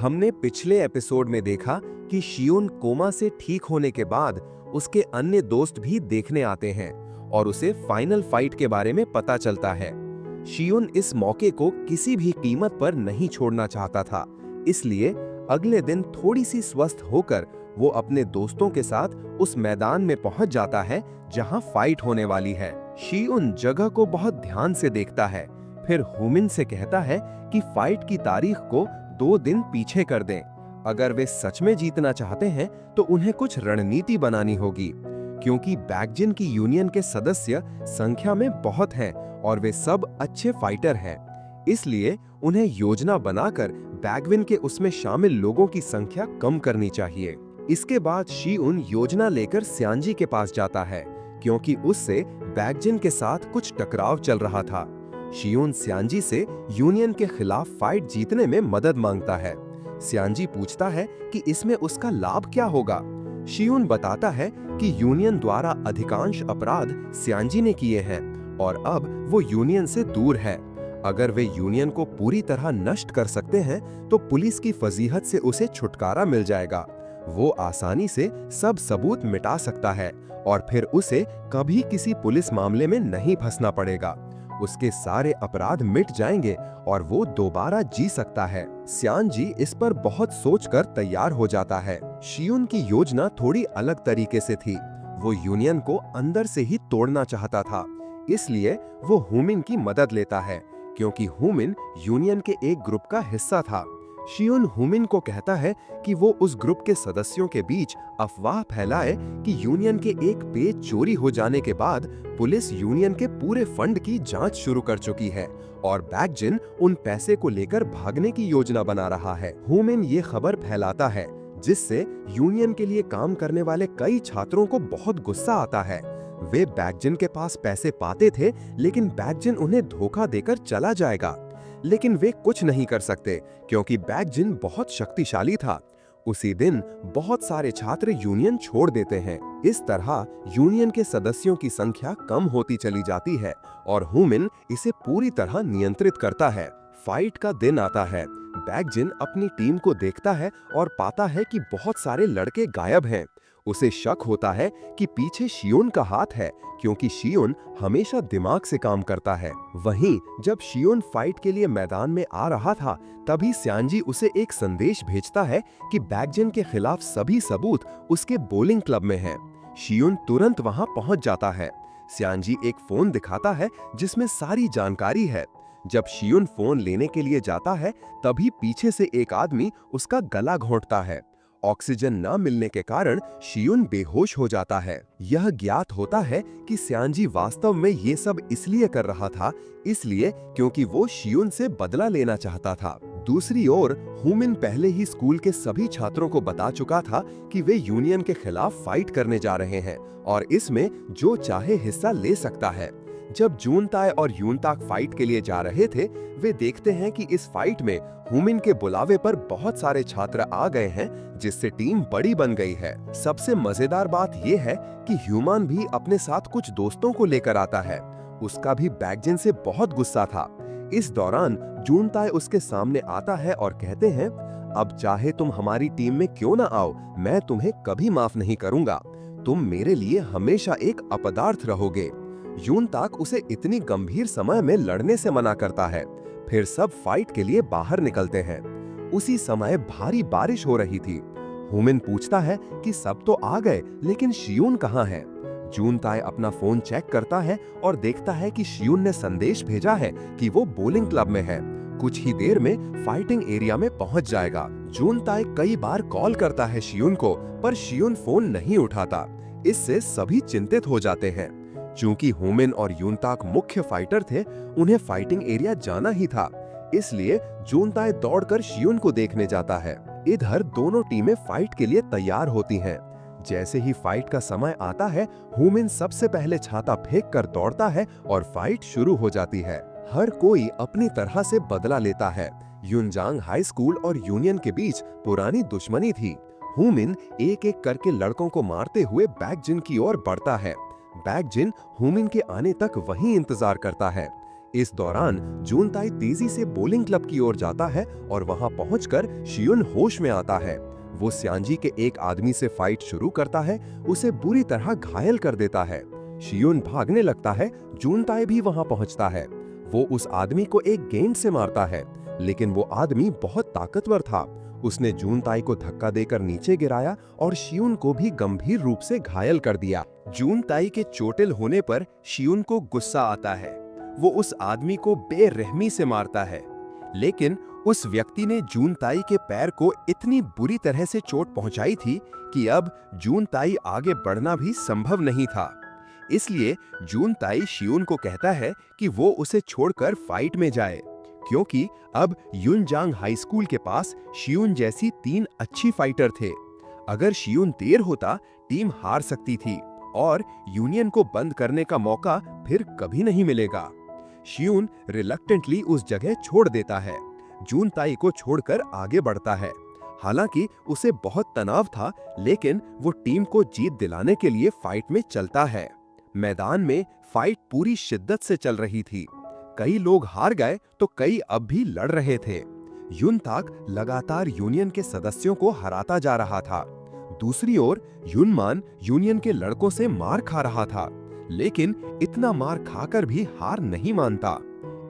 हमने पिछले एपिसोड में देखा कि शियुन कोमा से ठीक होने के बाद उसके अन्य दोस्त भी देखने आते हैं और उसे फाइनल फाइट के बारे में पता चलता है। शियुन इस मौके को किसी भी कीमत पर नहीं छोड़ना चाहता था, इसलिए अगले दिन थोड़ी सी स्वस्थ होकर वो अपने दोस्तों के साथ उस मैदान में पहुंच जाता है जहां फाइट होने वाली है। शियुन जगह को बहुत ध्यान से देखता है, फिर हुमिन से कहता है कि फाइट की तारीख को 2 दिन पीछे कर दें। अगर वे सच में जीतना चाहते हैं तो उन्हें कुछ रणनीति बनानी होगी, क्योंकि बैकजिन की यूनियन के सदस्य संख्या में बहुत हैं और वे सब अच्छे फाइटर हैं। इसलिए उन्हें योजना बनाकर बैगविन के उसमें शामिल लोगों की संख्या कम करनी चाहिए। इसके बाद शियुन योजना लेकर स्यांजी के पास जाता है, क्योंकि उससे बैकजिन के साथ कुछ टकराव चल रहा था। शियुन स्यांजी से यूनियन के खिलाफ फाइट जीतने में मदद मांगता है। स्यांजी पूछता है कि इसमें उसका लाभ क्या होगा। शियुन बताता है कि यूनियन द्वारा अधिकांश अपराध स्यांजी ने किए हैं और अब वो यूनियन से दूर है। अगर वे यूनियन को पूरी तरह नष्ट कर सकते हैं तो पुलिस की फजीहत से उसे छुटकारा मिल जाएगा। वो आसानी से सब सबूत मिटा सकता है और फिर उसे कभी किसी पुलिस मामले में नहीं फंसना पड़ेगा। उसके सारे अपराध मिट जाएंगे और वो दोबारा जी सकता है। स्यांजी इस पर बहुत सोचकर तैयार हो जाता है। शियुन की योजना थोड़ी अलग तरीके से थी। वो यूनियन को अंदर से ही तोड़ना चाहता था, इसलिए वो हुमिन की मदद लेता है, क्योंकि हुमिन यूनियन के एक ग्रुप का हिस्सा था। शियुन हुमिन को कहता है कि वो उस ग्रुप के सदस्यों के बीच अफवाह फैलाए कि यूनियन के एक पेज चोरी हो जाने के बाद पुलिस यूनियन के पूरे फंड की जांच शुरू कर चुकी है और बैकजिन उन पैसे को लेकर भागने की योजना बना रहा है। हुमिन ये खबर फैलाता है, जिससे यूनियन के लिए काम करने वाले कई छात्रों को बहुत गुस्सा आता है। वे बैकजिन के पास पैसे पाते थे, लेकिन बैकजिन उन्हें धोखा देकर चला जाएगा। लेकिन वे कुछ नहीं कर सकते, क्योंकि बैकजिन बहुत शक्तिशाली था। उसी दिन बहुत सारे छात्र यूनियन छोड़ देते हैं। इस तरह यूनियन के सदस्यों की संख्या कम होती चली जाती है और हुमिन इसे पूरी तरह नियंत्रित करता है। फाइट का दिन आता है। बैकजिन अपनी टीम को देखता है और पाता है कि बहुत सारे लड़के गायब हैं। उसे शक होता है कि पीछे शियुन का हाथ है, क्योंकि शियुन हमेशा दिमाग से काम करता है। वहीं जब शियुन फाइट के लिए मैदान में आ रहा था, तभी स्यांजी उसे एक संदेश भेजता है कि बैकजिन के खिलाफ सभी सबूत उसके बोलिंग क्लब में हैं। शियुन तुरंत वहां पहुंच जाता है। स्यांजी एक फोन दिखाता है जिसमें सारी जानकारी है। जब शियुन फोन लेने के लिए जाता है, तभी पीछे से एक आदमी उसका गला घोंटता है। ऑक्सीजन न मिलने के कारण शियुन बेहोश हो जाता है। यह ज्ञात होता है कि स्यांजी वास्तव में ये सब इसलिए कर रहा था, इसलिए क्योंकि वो शियुन से बदला लेना चाहता था। दूसरी ओर हुमिन पहले ही स्कूल के सभी छात्रों को बता चुका था कि वे यूनियन के खिलाफ फाइट करने जा रहे हैं और इसमें जो चाहे हिस्सा ले सकता है। जब जूनताए और यूनताक फाइट के लिए जा रहे थे, वे देखते हैं कि इस फाइट में हुमिन के बुलावे पर बहुत सारे छात्र आ गए हैं, जिससे टीम बड़ी बन गई है। सबसे मजेदार बात यह है कि ह्यूमन भी अपने साथ कुछ दोस्तों को लेकर आता है। उसका भी बैकजिन से बहुत गुस्सा था। इस दौरान जूनताए उसके सामने आता है और कहते हैं, अब चाहे तुम हमारी टीम में क्यों ना आओ, मैं तुम्हें कभी माफ नहीं करूंगा। तुम मेरे लिए हमेशा एक अपदार्थ रहोगे। यूनताक उसे इतनी गंभीर समय में लड़ने से मना करता है। फिर सब फाइट के लिए बाहर निकलते हैं। उसी समय भारी बारिश हो रही थी। हुमिन पूछता है कि सब तो आ गए, लेकिन शियुन कहाँ है? जूनताए अपना फोन चेक करता है और देखता है कि शियुन ने संदेश भेजा है कि वो बोलिंग क्लब में है। कुछ ही देर में फाइटिंग एरिया में पहुंच जाएगा। जूनताए कई बार कॉल करता है शियुन को, पर शियुन फोन नहीं उठाता। इससे सभी चिंतित हो जाते हैं। चूंकि हुमिन और यूनताक मुख्य फाइटर थे, उन्हें फाइटिंग एरिया जाना ही था, इसलिए जूनताए दौड़कर शियुन को देखने जाता है। इधर दोनों टीमें फाइट के लिए तैयार होती हैं। जैसे ही फाइट का समय आता है, हुमिन सबसे पहले छाता फेंक कर दौड़ता है और फाइट शुरू हो जाती है। हर कोई अपनी तरह से बदला लेता है। यूनजांग हाई स्कूल और यूनियन के बीच पुरानी दुश्मनी थी। हुमिन एक एक करके लड़कों को मारते हुए बैकजिन की ओर बढ़ता है। बैकजिन हुमिन के आने तक वहीं इंतजार करता है। इस दौरान जूनताई तेजी से बोलिंग क्लब की ओर जाता है और वहां पहुंचकर शियुन होश में आता है। वो स्यांजी के एक आदमी से फाइट शुरू करता है, उसे बुरी तरह घायल कर देता है। शियुन भागने लगता है, जूनताई भी वहां पहुंचता है। वो उस आदमी को एक गेंद से मारता है, लेकिन वो आदमी बहुत ताकतवर था। उसने जूनताई को धक्का देकर नीचे गिराया और शियुन को भी गंभीर रूप से घायल कर दिया। जूनताई के चोटिल होने पर शियुन को गुस्सा आता है। वो उस आदमी को बेरहमी से मारता है, लेकिन उस व्यक्ति ने जूनताई के पैर को इतनी बुरी तरह से चोट पहुंचाई थी कि अब जूनताई आगे बढ़ना भी संभव नहीं था। इसलिए जूनताई शियुन को कहता है कि वो उसे छोड़कर फाइट में जाए, क्योंकि अब युनजांग हाई स्कूल के पास शियुन जैसी 3 अच्छी फाइटर थे। अगर शियुन देर होता, टीम हार सकती थी और यूनियन को बंद करने का मौका फिर कभी नहीं मिलेगा। शियुन रिलक्टेंटली उस जगह छोड़ देता है, जूनताई को छोड़कर आगे बढ़ता है। हालांकि उसे बहुत तनाव था, लेकिन वो टीम को जीत दिलाने के लिए फाइट में चलता है। मैदान में फाइट पूरी शिद्दत से चल रही थी। कई लोग हार गए तो कई अब भी लड़ रहे थे। युनताक लगातार यूनियन के सदस्यों को हराता जा रहा था। दूसरी ओर युनमान यूनियन के लड़कों से मार खा रहा था, लेकिन इतना मार खाकर भी हार नहीं मानता।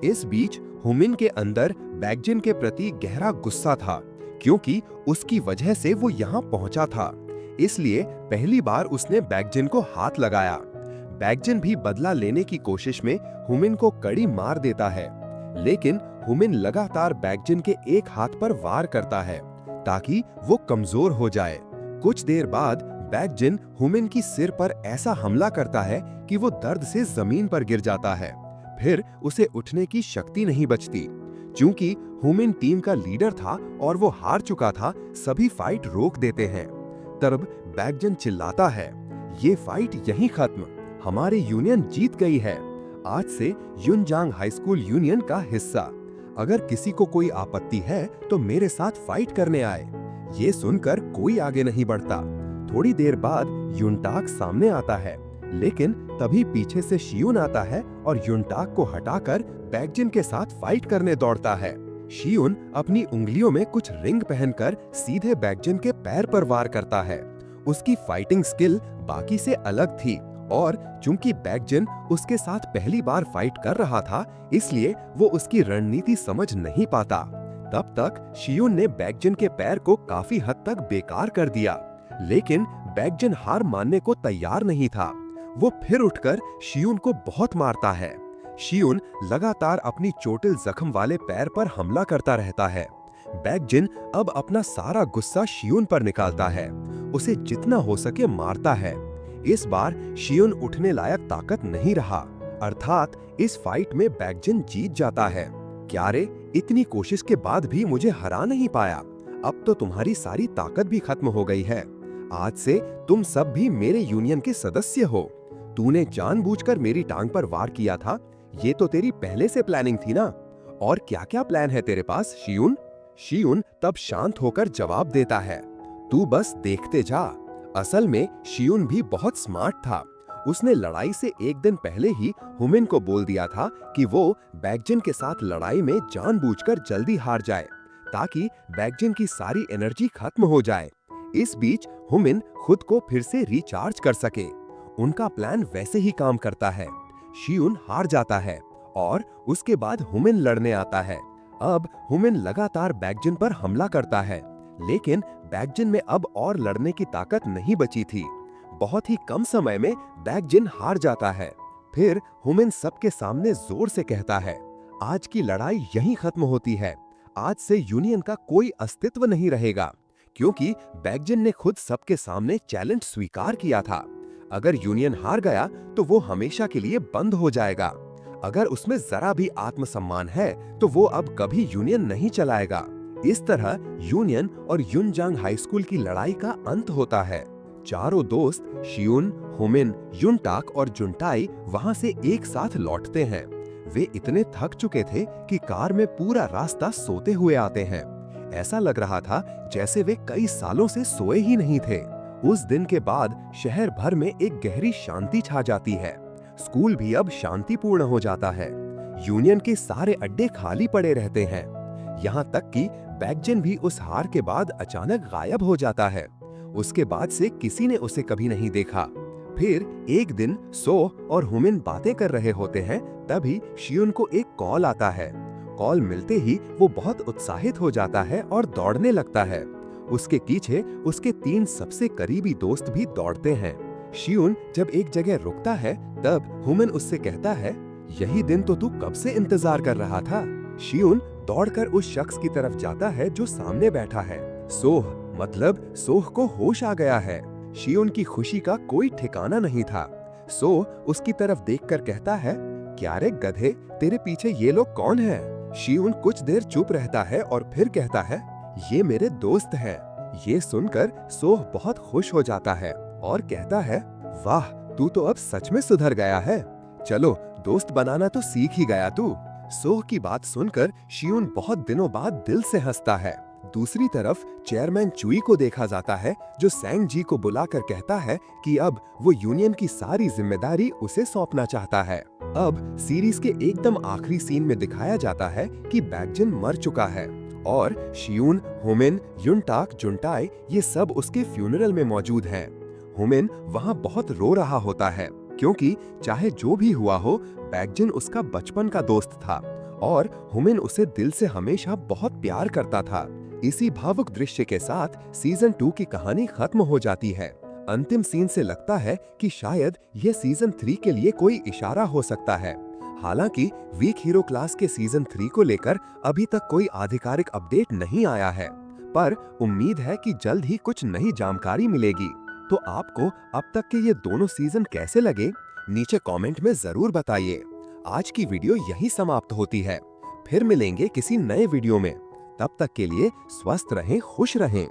इस बीच हुमिन के अंदर बैकजिन के प्रति गहरा गुस्सा था, क्योंकि उसकी वजह से वो यहाँ पहुंचा था। इसलिए पहली बार उसने बैकजिन को हाथ लगाया। बैकजिन भी बदला लेने की कोशिश में हुमिन को कड़ी मार देता है, लेकिन हुमिन लगातार बैकजिन के एक हाथ पर वार करता है ताकि वो कमजोर हो जाए। कुछ देर बाद बैकजिन हुमिन की सिर पर ऐसा हमला करता है कि वो दर्द से जमीन पर गिर जाता है। फिर उसे उठने की शक्ति नहीं बचती। चूंकि हुमिन टीम का लीडर था और वो हार चुका था, सभी फाइट रोक देते हैं। तब बैकजिन चिल्लाता है, ये फाइट यहीं खत्म, हमारी यूनियन जीत गई है। आज से युनजांग हाई स्कूल यूनियन का हिस्सा। अगर किसी को कोई आपत्ति है तो मेरे साथ फाइट करने आए। ये सुनकर कोई आगे नहीं बढ़ता। थोड़ी देर बाद युनटाक सामने आता है, लेकिन तभी पीछे से शियुन आता है और युनटाक को हटाकर बैकजिन के साथ फाइट करने दौड़ता है। शियुन अपनी उंगलियों में कुछ रिंग पहनकर सीधे बैकजिन के पैर पर वार करता है। उसकी फाइटिंग स्किल बाकी से अलग थी और चूंकि बैकजिन उसके साथ पहली बार फाइट कर रहा था, इसलिए वो उसकी रणनीति समझ नहीं पाता। तब तक शियुन ने बैकजिन के पैर को काफी हद तक बेकार कर दिया, लेकिन बैकजिन हार मानने को तैयार नहीं था। वो फिर उठकर शियुन को बहुत मारता है। शियुन लगातार अपनी चोटिल जख्म वाले पैर पर हमला करता रहता है। बैकजिन अब अपना सारा गुस्सा शियुन पर निकालता है, उसे जितना हो सके मारता है। इस बार शियुन उठने लायक ताकत नहीं रहा, अर्थात इस फाइट में बैकजिन जीत जाता है। क्या रे, इतनी कोशिश के बाद भी मुझे हरा नहीं पाया? अब तो तुम्हारी सारी ताकत भी खत्म हो गई है। आज से तुम सब भी मेरे यूनियन के सदस्य हो। तूने जानबूझकर मेरी टांग पर वार किया था, ये तो तेरी पहले से प्लानिंग थी ना? और क्या-क्या प्लान है तेरे पास, शियुन? शियुन तब शांत होकर जवाब देता है, तू बस देखते जा। असल में शियुन भी बहुत स्मार्ट था। उसने लड़ाई से एक दिन पहले ही हुमिन को बोल दिया था कि वो बैकजिन के साथ लड़ाई में जानबूझकर जल्दी हार जाए, ताकि बैकजिन की सारी एनर्जी खत्म हो जाए। इस बीच हुमिन खुद को फिर से रिचार्ज कर सके। उनका प्लान वैसे ही काम करता है। शियुन हार जाता है और उसके बाद हुमिन लड़ने आता है। अब हुमिन लगातार बैकजिन पर हमला करता है, लेकिन बैकजिन में अब और लड़ने की ताकत नहीं बची थी। बहुत ही कम समय में बैकजिन हार जाता है। फिर हुमिन सबके सामने जोर से कहता है, आज की लड़ाई यहीं खत्म होती है। आज से यूनियन का कोई अस्तित्व नहीं रहेगा, क्योंकि बैकजिन ने खुद सबके सामने चैलेंज स्वीकार किया था। अगर यूनियन हार गया तो वो हमेशा के लिए बंद हो जाएगा। अगर उसमें जरा भी आत्मसम्मान है तो वो अब कभी यूनियन नहीं चलाएगा। इस तरह यूनियन और युनजांग हाई स्कूल की लड़ाई का अंत होता है। चारों दोस्त शियुन, हुमिन, युनटाक और जुनटाई वहां से एक साथ लौटते हैं। वे इतने थक चुके थे कि कार में पूरा रास्ता सोते हुए आते हैं। ऐसा लग रहा था जैसे वे कई सालों से सोए ही नहीं थे। उस दिन के बाद शहर भर में एक गहरी शांति छा जाती है। स्कूल भी अब शांतिपूर्ण हो जाता है। यूनियन के सारे अड्डे खाली पड़े रहते हैं। यहाँ तक कि बैकजेन भी उस हार के बाद अचानक गायब हो जाता है। उसके बाद से किसी ने उसे कभी नहीं देखा। फिर एक दिन सो और हुमिन बातें कर रहे होते हैं, तभी शियुन को एक कॉल आता है। कॉल मिलते ही वो बहुत उत्साहित हो जाता है और दौड़ने लगता है। उसके पीछे उसके 3 सबसे करीबी दोस्त भी दौड़ते हैं। शियुन जब एक जगह रुकता है, तब हुमिन उससे कहता है, यही दिन तो तू कब से इंतजार कर रहा था। शियुन दौड़कर उस शख्स की तरफ जाता है जो सामने बैठा है। सोह, मतलब सोह को होश आ गया है। शियुन की खुशी का कोई ठिकाना नहीं था। सोह उसकी तरफ देखकर कहता है, क्या रे गधे, तेरे पीछे ये लोग कौन हैं? शियुन कुछ देर चुप रहता है और फिर कहता है, ये मेरे दोस्त हैं। ये सुनकर सोह बहुत खुश हो जाता है और कहता है, वाह, तू तो अब सच में सुधर गया है। चलो, दोस्त बनाना तो सीख ही गया तू। सोह की बात सुनकर शियुन बहुत दिनों बाद दिल से हंसता है। दूसरी तरफ चेयरमैन चुई को देखा जाता है, जो सैंग जी को बुलाकर कहता है कि अब वो यूनियन की सारी जिम्मेदारी उसे सौंपना चाहता है। अब सीरीज के एकदम आखिरी सीन में दिखाया जाता है कि बैकजेन मर चुका है और शियुन, हुमिन, युनटाक, जुनटाई ये सब उसके फ्यूनरल में मौजूद हैं। हुमिन वहाँ बहुत रो रहा होता है, क्योंकि चाहे जो भी हुआ हो, बैकजेन उसका बचपन का दोस्त था और हुमिन उसे दिल से हमेशा बहुत प्यार करता था। इसी भावुक दृश्य के साथ सीजन 2 की कहानी खत्म हो जाती है। अंतिम सीन से लगता है कि शायद यह सीजन 3 के लिए कोई इशारा हो सकता है। हालांकि वीक हीरो क्लास के सीजन 3 को लेकर अभी तक कोई आधिकारिक अपडेट नहीं आया है, पर उम्मीद है कि जल्द ही कुछ नई जानकारी मिलेगी। तो आपको अब तक के ये दोनों सीजन कैसे लगे, नीचे कमेंट में जरूर बताइए। आज की वीडियो यही समाप्त होती है। फिर मिलेंगे किसी नए वीडियो में। तब तक के लिए स्वस्थ रहें, खुश रहें।